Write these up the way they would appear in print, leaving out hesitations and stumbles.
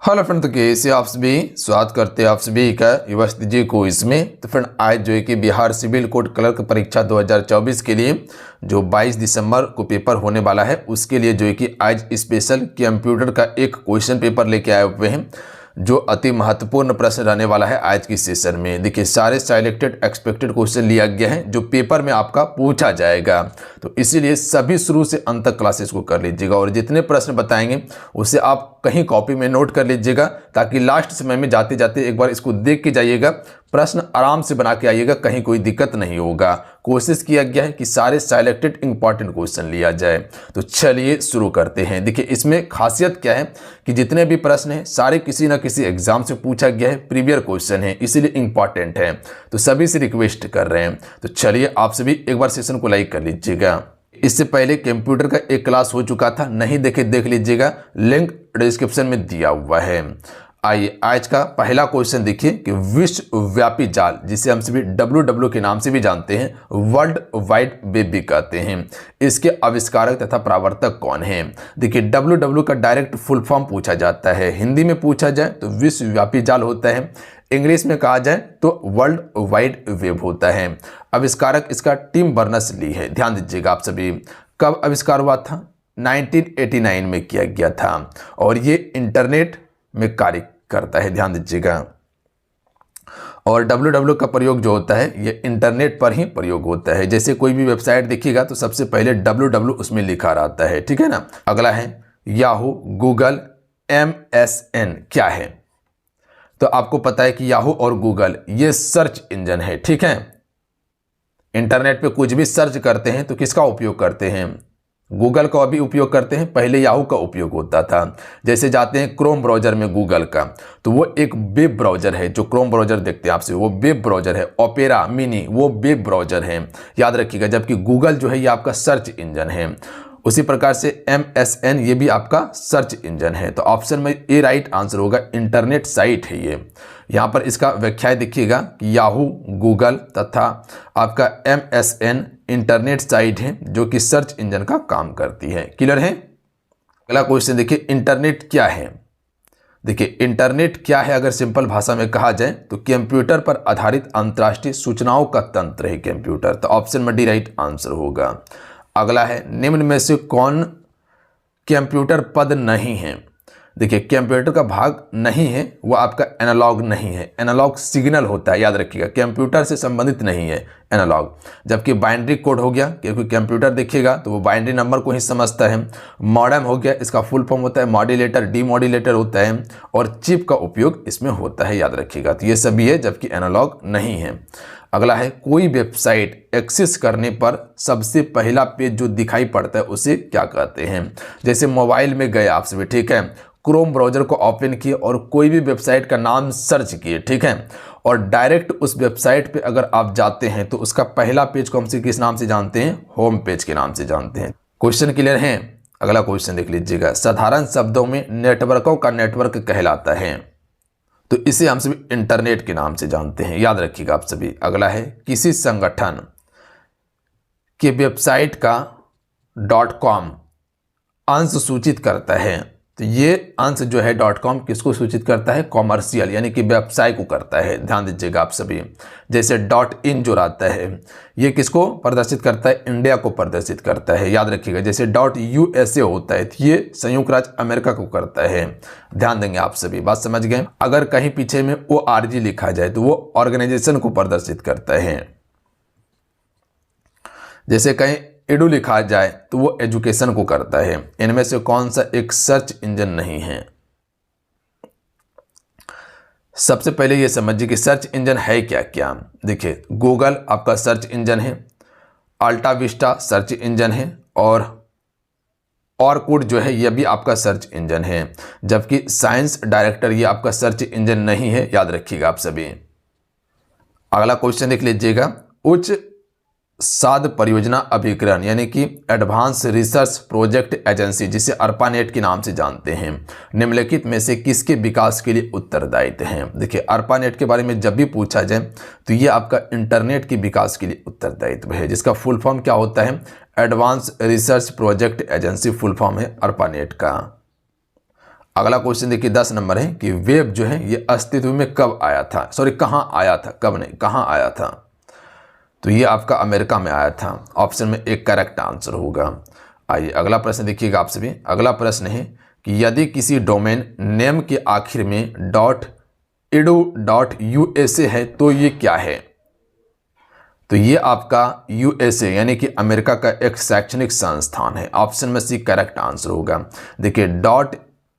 Hello friend, तो कैसे आप सभी स्वागत करते हैं आप सभी का युवस्ती जी को इसमें। तो फ्रेंड आज जो है कि बिहार सिविल कोर्ट क्लर्क परीक्षा 2024 के लिए जो 22 दिसंबर को पेपर होने वाला है उसके लिए जो है कि आज स्पेशल कंप्यूटर का एक क्वेश्चन पेपर लेके आए हुए हैं जो अति महत्वपूर्ण प्रश्न रहने वाला है आज की सेशन में। देखिए सारे सिलेक्टेड एक्सपेक्टेड क्वेश्चन लिया गया है जो पेपर में आपका पूछा जाएगा, तो इसीलिए सभी शुरू से अंत तक क्लासेस को कर लीजिएगा और जितने प्रश्न बताएंगे उसे आप कहीं कॉपी में नोट कर लीजिएगा ताकि लास्ट समय में जाते जाते एक बार इसको देख के जाइएगा, प्रश्न आराम से बना के आइएगा, कहीं कोई दिक्कत नहीं होगा। कोशिश किया गया है कि सारे सिलेक्टेड इंपॉर्टेंट क्वेश्चन लिया जाए। तो चलिए शुरू करते हैं। देखिए इसमें खासियत क्या है कि जितने भी प्रश्न हैं सारे किसी न किसी एग्जाम से पूछा गया है, प्रीवियस क्वेश्चन है, इसीलिए इंपॉर्टेंट है। तो सभी से रिक्वेस्ट कर रहे हैं, तो चलिए आप सभी एक बार सेशन को लाइक कर लीजिएगा। इससे पहले कंप्यूटर का एक क्लास हो चुका था, नहीं देखे देख लीजिएगा, लिंक डिस्क्रिप्शन में दिया हुआ है। आइए आज का पहला क्वेश्चन देखिए कि विश्वव्यापी जाल, जिसे हम सभी WW के नाम से भी जानते हैं, वर्ल्ड वाइड वेब भी कहते हैं, इसके आविष्कारक तथा प्रवर्तक कौन है। देखिए WW का डायरेक्ट फुल फॉर्म पूछा जाता है, हिंदी में पूछा जाए तो विश्वव्यापी जाल होता है, इंग्लिश में कहा जाए तो वर्ल्ड वाइड वेब होता है। आविष्कारक इसका टिम बर्नर्स-ली है। ध्यान दीजिएगा आप सभी, कब आविष्कार हुआ था? 1989 में किया गया था और ये इंटरनेट में कार्य करता है, ध्यान दीजिएगा। और WW का प्रयोग जो होता है ये इंटरनेट पर ही प्रयोग होता है। जैसे कोई भी वेबसाइट देखिएगा तो सबसे पहले WW उसमें लिखा रहता है, ठीक है ना। अगला है याहू, गूगल, MSN क्या है? तो आपको पता है कि याहू और गूगल ये सर्च इंजन है, ठीक है। इंटरनेट पे कुछ भी सर्च करते हैं तो किसका उपयोग करते हैं? गूगल का भी उपयोग करते हैं, पहले याहू का उपयोग होता था। जैसे जाते हैं क्रोम ब्राउजर में गूगल का, तो वो एक वेब ब्राउजर है, जो क्रोम ब्राउजर देखते हैं आपसे वो वेब ब्राउजर है। ओपेरा मिनी वो वेब ब्राउजर है, याद रखिएगा। जबकि गूगल जो है ये आपका सर्च इंजन है। उसी प्रकार से MSN ये भी आपका सर्च इंजन है। तो ऑप्शन में ए राइट आंसर होगा, इंटरनेट साइट है ये। यहाँ पर इसका व्याख्या देखिएगा कि याहू, गूगल तथा आपका MSN इंटरनेट साइट है जो कि सर्च इंजन का काम करती है। क्लियर है? अगला क्वेश्चन देखिए, इंटरनेट क्या है? देखिए इंटरनेट क्या है अगर सिंपल भाषा में कहा जाए तो कंप्यूटर पर आधारित अंतर्राष्ट्रीय सूचनाओं का तंत्र है कंप्यूटर। तो ऑप्शन में डी राइट आंसर होगा। अगला है निम्न में से कौन कंप्यूटर पद नहीं है? देखिए कंप्यूटर का भाग नहीं है वो आपका एनालॉग नहीं है, एनालॉग सिग्नल होता है, याद रखिएगा। कंप्यूटर से संबंधित नहीं है एनालॉग। जबकि बाइनरी कोड हो गया, क्योंकि कंप्यूटर देखिएगा तो वो बाइनरी नंबर को ही समझता है। मॉडेम हो गया, इसका फुल फॉर्म होता है मॉड्यूलेटर, डीमॉड्यूलेटर होता है, और चिप का उपयोग इसमें होता है, याद रखिएगा। तो ये सभी है जबकि एनालॉग नहीं है। अगला है कोई वेबसाइट एक्सेस करने पर सबसे पहला पेज जो दिखाई पड़ता है उसे क्या कहते हैं? जैसे मोबाइल में गए आप सभी, ठीक है, क्रोम ब्राउजर को ओपन किए और कोई भी वेबसाइट का नाम सर्च किए, ठीक है, और डायरेक्ट उस वेबसाइट पे अगर आप जाते हैं तो उसका पहला पेज को हम किस नाम से जानते हैं? होम पेज के नाम से जानते हैं। क्वेश्चन क्लियर है? अगला क्वेश्चन देख लीजिएगा, साधारण शब्दों में नेटवर्कों का नेटवर्क कहलाता है, तो इसे हम सभी इंटरनेट के नाम से जानते हैं, याद रखिएगा आप सभी। अगला है किसी संगठन के वेबसाइट का .com अंश सूचित करता है, तो ये अंश जो है .com किसको सूचित करता है? कॉमर्शियल यानी कि व्यवसाय को करता है, ध्यान दीजिएगा आप सभी। जैसे .in जो रहता है ये किसको प्रदर्शित करता है? इंडिया को प्रदर्शित करता है, याद रखिएगा। जैसे .USA होता है तो ये संयुक्त राज्य अमेरिका को करता है, ध्यान देंगे आप सभी, बात समझ गए। अगर कहीं पीछे में ORG लिखा जाए तो वो ऑर्गेनाइजेशन को प्रदर्शित करता है। जैसे कहीं एडू लिखा जाए तो वो एजुकेशन को करता है। इनमें से कौन सा एक सर्च इंजन नहीं है? सबसे पहले ये समझिए कि सर्च इंजन है क्या क्या। देखिए गूगल आपका सर्च इंजन है, अल्टा विस्टा सर्च इंजन है, और ऑरकुट जो है ये भी आपका सर्च इंजन है। जबकि साइंस डायरेक्टर ये आपका सर्च इंजन नहीं है, याद रखिएगा आप सभी। अगला क्वेश्चन देख लीजिएगा, उच्च साध परियोजना अभिकरण यानी कि एडवांस रिसर्च प्रोजेक्ट एजेंसी, जिसे ARPANET के नाम से जानते हैं, निम्नलिखित में से किसके विकास के लिए उत्तरदायित्व हैं? देखिए ARPANET के बारे में जब भी पूछा जाए तो ये आपका इंटरनेट के विकास के लिए उत्तरदायित्व है, जिसका फुल फॉर्म क्या होता है? Advance research project agency full form है ARPANET का। अगला क्वेश्चन देखिए 10 नंबर है कि वेब जो है ये अस्तित्व में कब आया था, सॉरी कहाँ आया था, कब नहीं कहाँ आया था। तो ये आपका अमेरिका में आया था। ऑप्शन में एक करेक्ट आंसर होगा। आइए अगला प्रश्न देखिएगा आप सभी। अगला प्रश्न है कि यदि किसी डोमेन नेम के आखिर में .edu.usa है तो ये क्या है। तो ये आपका यूएसए यानी कि अमेरिका का एक शैक्षणिक संस्थान है। ऑप्शन में सी करेक्ट आंसर होगा। देखिए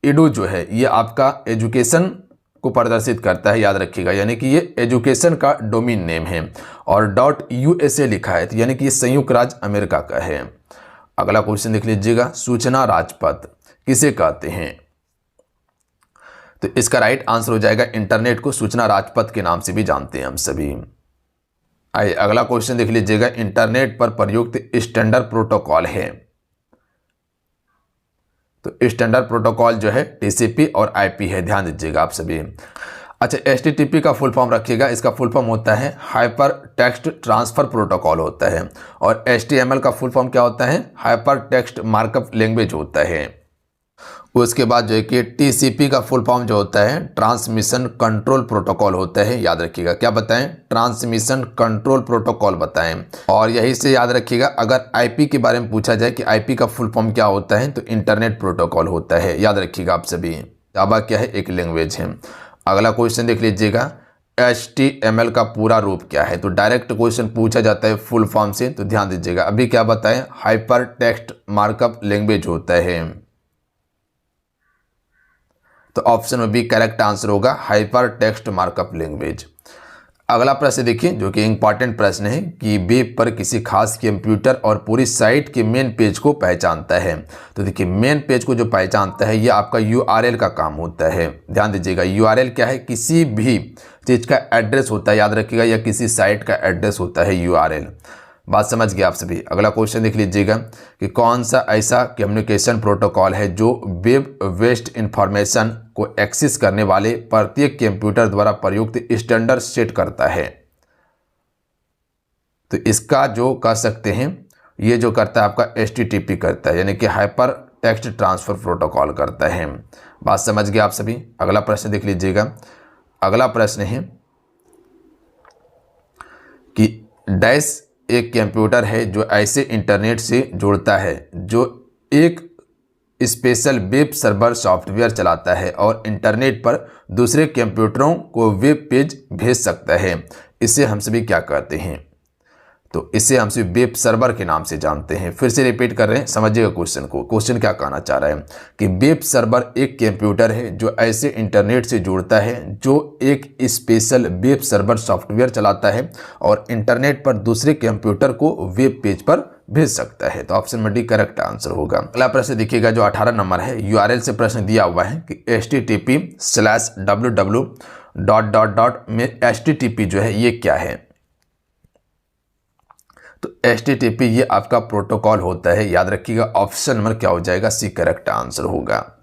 .edu जो है ये आपका एजुकेशन को प्रदर्शित करता है, याद रखिएगा, यानी कि ये एजुकेशन का डोमेन नेम है। और .usa लिखा है तो यानी कि ये संयुक्त राज्य अमेरिका का है। अगला क्वेश्चन देख लीजिएगा, सूचना राजपथ किसे कहते हैं। तो इसका राइट आंसर हो जाएगा इंटरनेट को सूचना राजपथ के नाम से भी जानते हैं हम सभी। आइए अगला क्वेश्चन देख लीजिएगा, इंटरनेट पर प्रयुक्त स्टैंडर्ड प्रोटोकॉल है। तो स्टैंडर्ड प्रोटोकॉल जो है टीसीपी और आईपी है, ध्यान दीजिएगा आप सभी। अच्छा, एचटीटीपी का फुल फॉर्म रखिएगा। इसका फुल फॉर्म होता है हाइपर टेक्स्ट ट्रांसफर प्रोटोकॉल होता है। और एचटीएमएल का फुल फॉर्म क्या होता है, हाइपर टेक्स्ट मार्कअप लैंग्वेज होता है। उसके बाद जो है कि टीसीपी का फुल फॉर्म जो होता है ट्रांसमिशन कंट्रोल प्रोटोकॉल होता है, याद रखिएगा। क्या बताएं, ट्रांसमिशन कंट्रोल प्रोटोकॉल बताएं। और यही से याद रखिएगा, अगर आईपी के बारे में पूछा जाए कि आईपी का फुल फॉर्म क्या होता है तो इंटरनेट प्रोटोकॉल होता है, याद रखिएगा आप सभी। जावा क्या है, एक लैंग्वेज है। अगला क्वेश्चन देख लीजिएगा, HTML का पूरा रूप क्या है। तो डायरेक्ट क्वेश्चन पूछा जाता है फुल फॉर्म से, तो ध्यान दीजिएगा। अभी क्या बताएं, हाइपर टेक्स्ट मार्कअप लैंग्वेज होता है। तो ऑप्शन में भी करेक्ट आंसर होगा हाइपर टेक्स्ट मार्कअप लैंग्वेज। अगला प्रश्न देखिए जो कि इंपॉर्टेंट प्रश्न है कि वेब पर किसी खास कंप्यूटर और पूरी साइट के मेन पेज को पहचानता है। तो देखिए मेन पेज को जो पहचानता है ये आपका URL का काम होता है। ध्यान दीजिएगा, URL क्या है, किसी भी चीज़ का एड्रेस होता है, याद रखिएगा, या किसी साइट का एड्रेस होता है URL। बात समझ गए आप सभी। अगला क्वेश्चन देख लीजिएगा कि कौन सा ऐसा कम्युनिकेशन प्रोटोकॉल है जो वेब बेस्ड इंफॉर्मेशन को एक्सेस करने वाले प्रत्येक कंप्यूटर द्वारा प्रयुक्त स्टैंडर्ड सेट करता है। तो इसका जो कर सकते हैं, ये जो करता है आपका HTTP करता है, यानी कि हाइपर टेक्स्ट ट्रांसफर प्रोटोकॉल करता है। बात समझ गए आप सभी। अगला प्रश्न देख लीजिएगा। अगला प्रश्न है कि डैश एक कंप्यूटर है जो ऐसे इंटरनेट से जुड़ता है जो एक स्पेशल वेब सर्वर सॉफ्टवेयर चलाता है और इंटरनेट पर दूसरे कंप्यूटरों को वेब पेज भेज सकता है। इसे हम सभी क्या कहते हैं। तो इसे हम सभी वेब सर्वर के नाम से जानते हैं। फिर से रिपीट कर रहे हैं, समझिएगा क्वेश्चन को। क्वेश्चन क्या कहना चाह रहा है कि वेब सर्वर एक कंप्यूटर है जो ऐसे इंटरनेट से जुड़ता है जो एक स्पेशल वेब सर्वर सॉफ्टवेयर चलाता है और इंटरनेट पर दूसरे कंप्यूटर को वेब पेज पर भेज सकता है। तो ऑप्शन में डी करेक्ट आंसर होगा। अगला प्रश्न देखिएगा जो 18 नंबर है, URL से प्रश्न दिया हुआ है कि http/www. में HTTP जो है ये क्या है। तो HTTP ये आपका प्रोटोकॉल होता है, याद रखिएगा। ऑप्शन नंबर क्या हो जाएगा, सी करेक्ट आंसर होगा।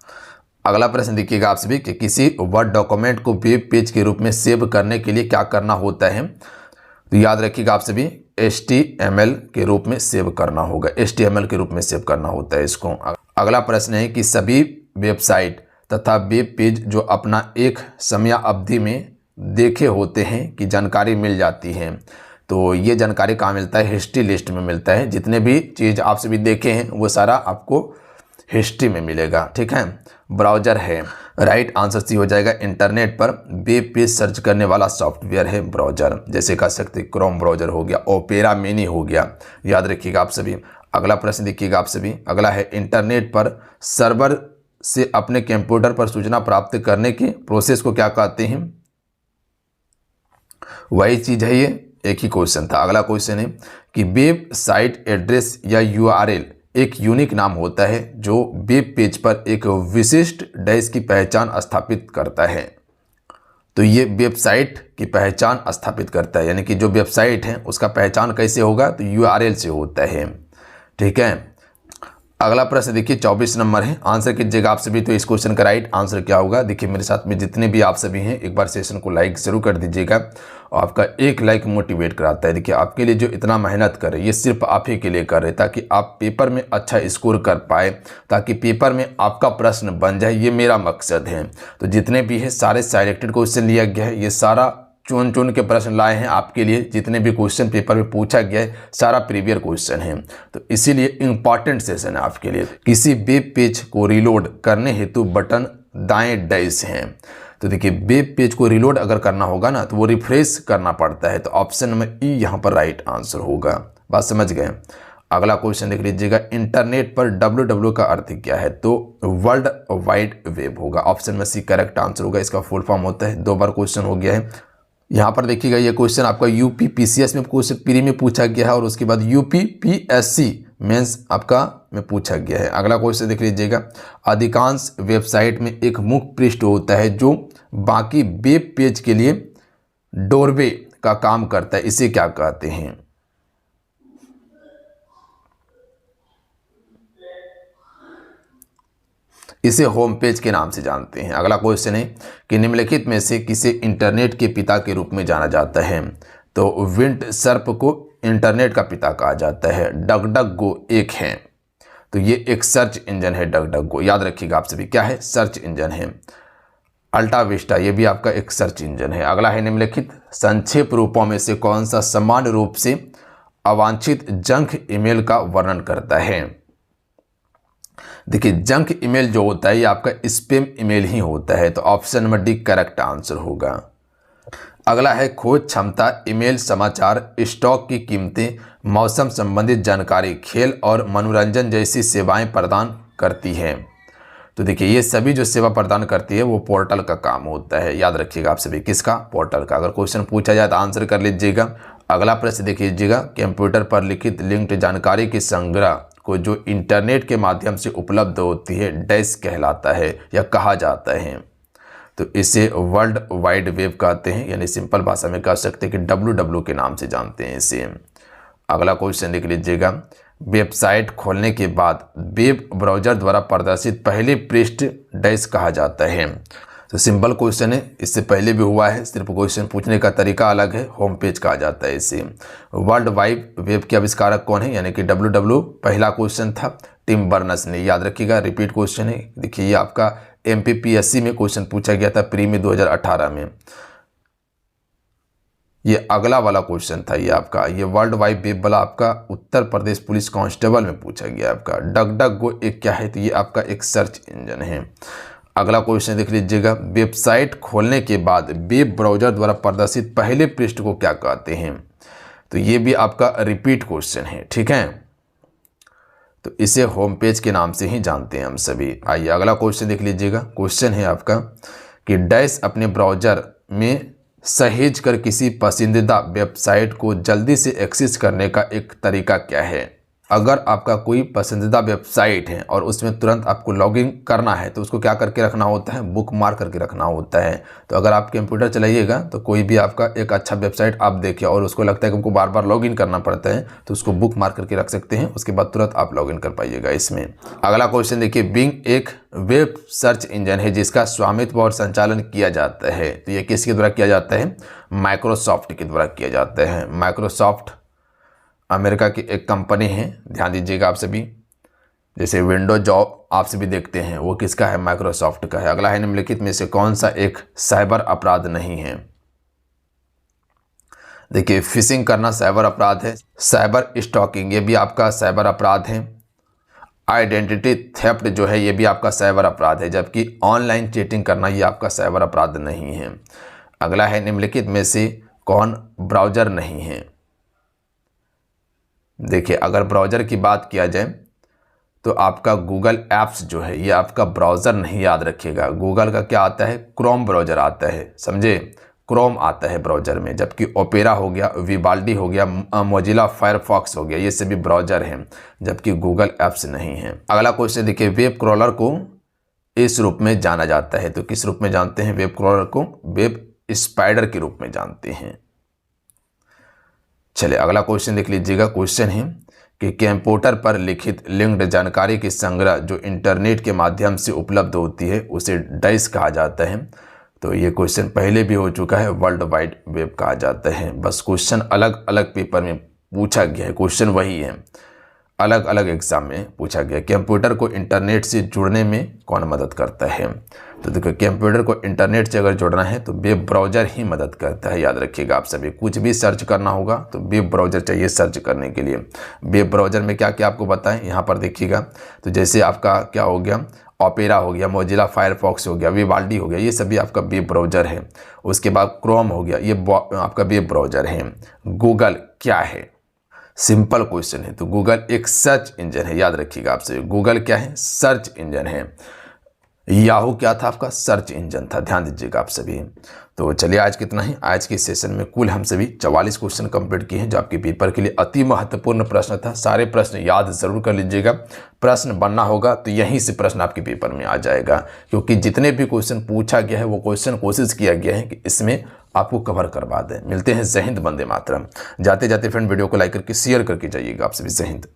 अगला प्रश्न देखिएगा आप सभी कि किसी वर्ड डॉक्यूमेंट को वेब पेज के रूप में सेव करने के लिए क्या करना होता है। तो याद रखिएगा आप सभी HTML के रूप में सेव करना होगा, HTML के रूप में सेव करना होता है इसको। अगला प्रश्न है कि सभी वेबसाइट तथा वेब पेज जो अपना एक समय अवधि में देखे होते हैं कि जानकारी मिल जाती है। तो ये जानकारी कहाँ मिलता है, हिस्ट्री लिस्ट में मिलता है। जितने भी चीज़ आप सभी देखे हैं वो सारा आपको हिस्ट्री में मिलेगा, ठीक है। ब्राउज़र है, राइट आंसर सी हो जाएगा। इंटरनेट पर वेब पेज सर्च करने वाला सॉफ्टवेयर है ब्राउज़र। जैसे कह सकते क्रोम ब्राउज़र हो गया, ओपेरा मिनी हो गया, याद रखिएगा आप सभी। अगला प्रश्न देखिएगा आप सभी। अगला है इंटरनेट पर सर्वर से अपने कंप्यूटर पर सूचना प्राप्त करने की प्रोसेस को क्या कहते हैं। वही चीज़ है, ये एक ही क्वेश्चन था। अगला क्वेश्चन है कि वेब साइट एड्रेस या URL एक यूनिक नाम होता है जो वेब पेज पर एक विशिष्ट डैश की पहचान स्थापित करता है। तो ये वेबसाइट की पहचान स्थापित करता है, यानी कि जो वेबसाइट है उसका पहचान कैसे होगा, तो URL से होता है, ठीक है। अगला प्रश्न देखिए 24 नंबर है, आंसर कीजिएगा आप सभी। तो इस क्वेश्चन का राइट आंसर क्या होगा, देखिए मेरे साथ में जितने भी आप सभी हैं एक बार सेशन को लाइक जरूर कर दीजिएगा। और आपका एक लाइक मोटिवेट कराता है। देखिए आपके लिए जो इतना मेहनत कर रहे ये सिर्फ आप ही के लिए कर रहे ताकि आप पेपर में अच्छा स्कोर कर पाए, ताकि पेपर में आपका प्रश्न बन जाए, ये मेरा मकसद है। तो जितने भी है सारे सिलेक्टेड क्वेश्चन लिया गया है, ये सारा चुन चुन के प्रश्न लाए हैं आपके लिए। जितने भी क्वेश्चन पेपर में पूछा गया है सारा प्रीवियस क्वेश्चन है, तो इसीलिए इंपॉर्टेंट सेशन है आपके लिए। किसी वेब पेज को रिलोड करने हेतु बटन दाएं डैश हैं। तो देखिए वेब पेज को रिलोड अगर करना होगा ना तो वो रिफ्रेश करना पड़ता है, तो ऑप्शन नंबर ई यहाँ पर राइट आंसर होगा। बात समझ गए। अगला क्वेश्चन देख लीजिएगा, इंटरनेट पर www का अर्थ क्या है, तो वर्ल्ड वाइड वेब होगा। ऑप्शन में सी करेक्ट आंसर होगा। इसका फुल फॉर्म होता है, 2 बार क्वेश्चन हो गया है। यहाँ पर देखिएगा ये क्वेश्चन आपका यूपी पीसीएस में क्वेश्चन प्री में पूछा गया है और उसके बाद यूपी पीएससी मेंस आपका में पूछा गया है। अगला क्वेश्चन देख लीजिएगा, अधिकांश वेबसाइट में एक मुख्य पृष्ठ होता है जो बाकी वेब पेज के लिए डोरवे का काम करता है, इसे क्या कहते हैं। इसे होम पेज के नाम से जानते हैं। अगला क्वेश्चन है कि निम्नलिखित में से किसे इंटरनेट के पिता के रूप में जाना जाता है, तो विंड सर्प को इंटरनेट का पिता कहा जाता है। डकडगगो एक है, तो ये एक सर्च इंजन है। डकडगगो याद रखिएगा आप सभी, क्या है, सर्च इंजन है। अल्टा विस्टा ये भी आपका एक सर्च इंजन है। अगला है निम्नलिखित संक्षेप रूपों में से कौन सा समान रूप से अवांछित जंक ईमेल का वर्णन करता है। देखिए जंक ईमेल जो होता है ये आपका स्पैम ईमेल ही होता है, तो option number D correct answer होगा। अगला है खोज क्षमता ईमेल समाचार, स्टॉक की कीमतें, मौसम संबंधित जानकारी, खेल और मनोरंजन जैसी सेवाएं प्रदान करती है। तो देखिए ये सभी जो सेवा प्रदान करती है वो पोर्टल का काम होता है। याद रखिएगा आप सभी, किसका, पोर्टल का। अगर क्वेश्चन पूछा जाए तो आंसर कर लीजिएगा। अगला प्रश्न देखिएगा, कंप्यूटर पर लिखित लिंक्ड जानकारी के संग्रह को जो इंटरनेट के माध्यम से उपलब्ध होती है डैश कहलाता है या कहा जाता है, तो इसे वर्ल्ड वाइड वेब कहते हैं, यानी सिंपल भाषा में कह सकते हैं कि www के नाम से जानते हैं इसे। अगला क्वेश्चन लिख लीजिएगा, वेबसाइट खोलने के बाद वेब ब्राउज़र द्वारा प्रदर्शित पहले पृष्ठ डैश कहा जाता है। तो सिंपल क्वेश्चन है, इससे पहले भी हुआ है, सिर्फ क्वेश्चन पूछने का तरीका अलग है। होम पेज कहा जाता है इसे। वर्ल्ड वाइड वेब के आविष्कारक कौन है, यानी कि www पहला क्वेश्चन था टिम बर्नर्स ने। याद रखिएगा, रिपीट क्वेश्चन है। देखिए ये आपका MPPSC में क्वेश्चन पूछा गया था प्री में 2018 में। ये अगला वाला क्वेश्चन था ये आपका, ये वर्ल्ड वाइड वेब वाला आपका उत्तर प्रदेश पुलिस कांस्टेबल में पूछा गया आपका। डकडगगो एक क्या है, तो ये आपका एक सर्च इंजन है। अगला क्वेश्चन देख लीजिएगा, वेबसाइट खोलने के बाद वेब ब्राउज़र द्वारा प्रदर्शित पहले पृष्ठ को क्या कहते हैं, तो ये भी आपका रिपीट क्वेश्चन है, ठीक है। तो इसे होम पेज के नाम से ही जानते हैं हम सभी। आइए अगला क्वेश्चन देख लीजिएगा। क्वेश्चन है आपका कि डैश अपने ब्राउज़र में सहेज कर किसी पसंदीदा वेबसाइट को जल्दी से एक्सेस करने का एक तरीका क्या है। अगर आपका कोई पसंदीदा वेबसाइट है और उसमें तुरंत आपको लॉगिन करना है तो उसको क्या करके रखना होता है, बुक मार्क करके रखना होता है। तो अगर आप कंप्यूटर चलाइएगा तो कोई भी आपका एक अच्छा वेबसाइट आप देखिए और उसको लगता है कि हमको बार बार लॉगिन करना पड़ता है, तो उसको बुक मार्क करके रख सकते हैं। उसके बाद तुरंत आप लॉगिन कर पाइएगा इसमें। अगला क्वेश्चन देखिए, बिंग एक वेब सर्च इंजन है जिसका स्वामित्व और संचालन किया जाता है, तो ये किसके द्वारा किया जाता है, माइक्रोसॉफ्ट के द्वारा किया जाता है। माइक्रोसॉफ्ट अमेरिका की एक कंपनी है, ध्यान दीजिएगा आप सभी। जैसे विंडोज जॉब आप सभी देखते हैं वो किसका है, माइक्रोसॉफ्ट का है। अगला है निम्नलिखित में से कौन सा एक साइबर अपराध नहीं है। देखिए फिशिंग करना साइबर अपराध है। साइबर स्टॉकिंग ये भी आपका साइबर अपराध है। आइडेंटिटी थेफ्ट जो है ये भी आपका साइबर अपराध है, जबकि ऑनलाइन चीटिंग करना ये आपका साइबर अपराध नहीं है। अगला है निम्नलिखित में से कौन ब्राउज़र नहीं है। देखिए अगर ब्राउज़र की बात किया जाए तो आपका गूगल एप्स जो है ये आपका ब्राउज़र नहीं, याद रखिएगा। गूगल का क्या आता है, क्रोम ब्राउज़र आता है, समझे, क्रोम आता है ब्राउज़र में। जबकि ओपेरा हो गया, विवाल्डी हो गया, मोजिला फायरफॉक्स हो गया, ये सभी ब्राउज़र हैं, जबकि गूगल एप्स नहीं है। अगला क्वेश्चन देखिए, वेब क्रॉलर को इस रूप में जाना जाता है, तो किस रूप में जानते हैं वेब क्रॉलर को, वेब स्पाइडर के रूप में जानते हैं। चलिए अगला क्वेश्चन देख लीजिएगा। क्वेश्चन है कि कंप्यूटर पर लिखित लिंक्ड जानकारी की संग्रह जो इंटरनेट के माध्यम से उपलब्ध होती है उसे डैश कहा जाता है। तो ये क्वेश्चन पहले भी हो चुका है, वर्ल्ड वाइड वेब कहा जाता है। बस क्वेश्चन अलग अलग पेपर में पूछा गया है, क्वेश्चन वही है, अलग अलग एग्जाम में पूछा गया। कंप्यूटर को इंटरनेट से जुड़ने में कौन मदद करता है? तो देखो, कंप्यूटर को इंटरनेट से अगर जोड़ना है तो वेब ब्राउज़र ही मदद करता है, याद रखिएगा आप सभी। कुछ भी सर्च करना होगा तो वेब ब्राउज़र चाहिए सर्च करने के लिए। वेब ब्राउज़र में क्या क्या आपको बताएं, यहाँ पर देखिएगा। तो जैसे आपका क्या हो गया, ओपेरा हो गया, मोजिला फायरफॉक्स हो गया, विवाल्डी हो गया, ये सभी आपका वेब ब्राउज़र है। उसके बाद क्रोम हो गया, ये आपका वेब ब्राउज़र है। गूगल क्या है? सिंपल क्वेश्चन है। तो गूगल एक सर्च इंजन है, याद रखिएगा आपसे। गूगल क्या है? सर्च इंजन है। याहू क्या था? आपका सर्च इंजन था, ध्यान दीजिएगा आप सभी। तो चलिए आज कितना ही, आज के सेशन में कुल हम सभी 44 क्वेश्चन कंप्लीट किए हैं, जो आपके पेपर के लिए अति महत्वपूर्ण प्रश्न था। सारे प्रश्न याद जरूर कर लीजिएगा। प्रश्न बनना होगा तो यहीं से प्रश्न आपके पेपर में आ जाएगा, क्योंकि जितने भी क्वेश्चन पूछा गया है वो क्वेश्चन कोशिश किया गया है कि इसमें आपको कवर करवा दें। मिलते हैं। जय हिंद, वंदे मातरम। जाते जाते फ्रेंड वीडियो को लाइक करके शेयर करके जाइएगा आप सभी। जय हिंद।